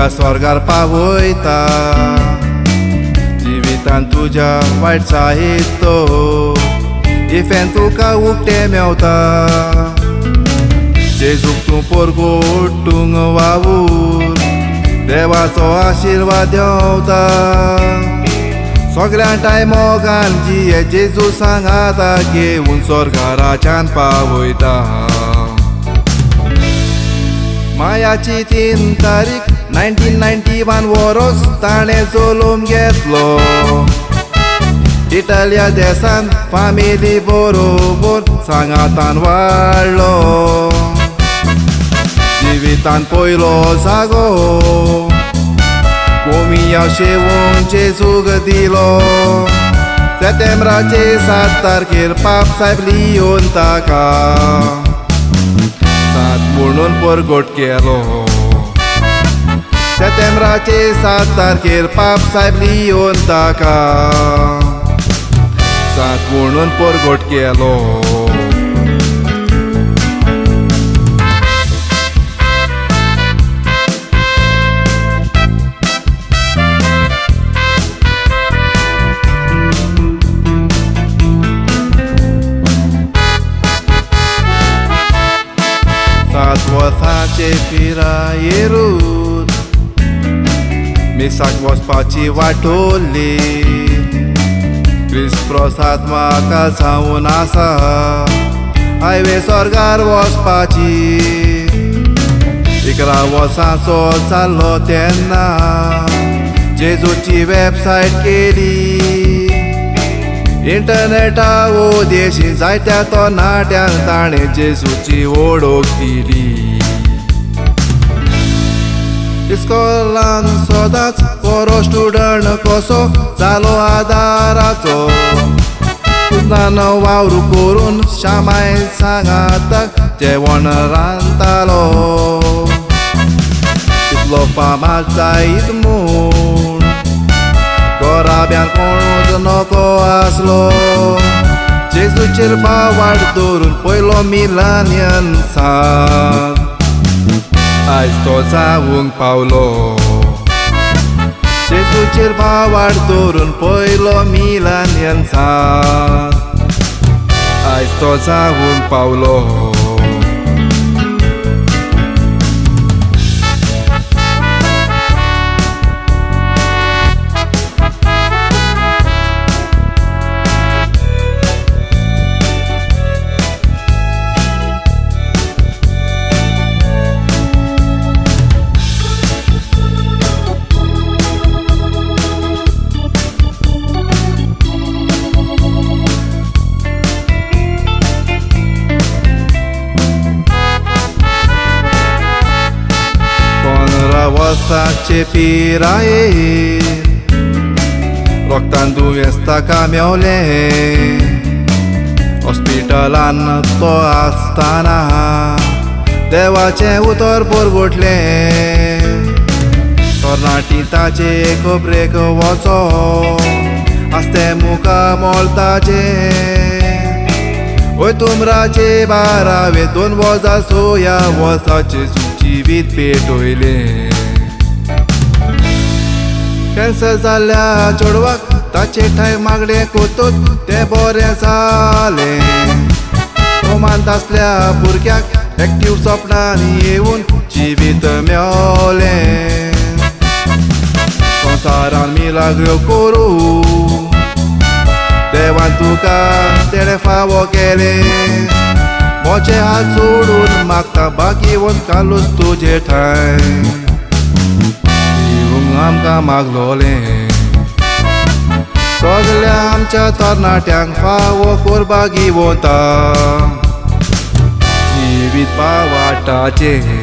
तुका स्वर्गार पावयता जिवितान तुज्या वायट साहित्य इफेन तुका उक्ते मेवता जेजूक तूं परगोट्टूंक वावूर देवाचो आशिर्वाद देंवता सगळ्या टायमोगान जी जेजू सांगाता घेवन स्वर्गाराच्यान पावयता मायाची 3 तारीख 1991 वर्स ताणें चलोवन घेतलो इटालिया देशान फामिली बरोबर सांगातान वाडलो जिवितान पयलो जागो कोमिया शेवून जेजूक दिलो सेप्टेंबराचे 7 तारखेर पाप साहेब लियोन ताका सात म्हणून परगट केलो सेप्टेंबराचे 7 तारखेर पाप साहेब लियोन ताका सात म्हणून परगट केलो वर्सांचे पिरायेरूच मिसाक वचपाची वाटोली क्रिस प्रसाद म्हाका जावन आसा हायवे स्वर्गार वचपाची 11 वर्सांचो जाल्लो तेन्ना जेजूची वेबसायट केली इंटरनेटा उदेशी जायत्या तरणाट्यांक ताणें जेजूची वळख दिली इस्कॉलान सदांच बरो स्टुडंट कसो जालो आदाराचो नान वावर करून शामाय सांगाताक जेवण रांदतालो कितलो फामाद जायत म्हूण घराब्यान कोणूच नको आसलो जेजूचेर बावाड दवरून पयलो मिलानियन सांग आयज तो जावूंक पावलो जेजूचेर बावाड दवरून पयलो मिलानियन सांग आयज तो जावूंक पावलो वर्सांचे पिरायेर रोगतान दुयेंस ताका मेवलें हॉस्पिटलान तो आसतना देवाचें उतर परगटलें तरणाटी ताचे खबरेक वचो आसते मुखा मोलताचें ओय तुमराचे 12वे 2 वर्सां 6 वर्साचे जिवीत पेटयलें कॅन्सर जाल्ल्या चेडवाक ताचे ठाय मागणें कोतून तें बरें जालें रोमांत आसल्या भुरग्याक एक्टीव सपनांनी येवन जिवीत मेवलें संवसारान मिलाग्र्यो करूं देवान तुका तेणें फावो केलें मोचे हात सोडून मागता भागिवंत कालूच तुजे ठाय आमकां मागलोलें सगळ्या आमच्या तरणाट्यांक फावो कोर भागिवंता जिवीत पावाटाचें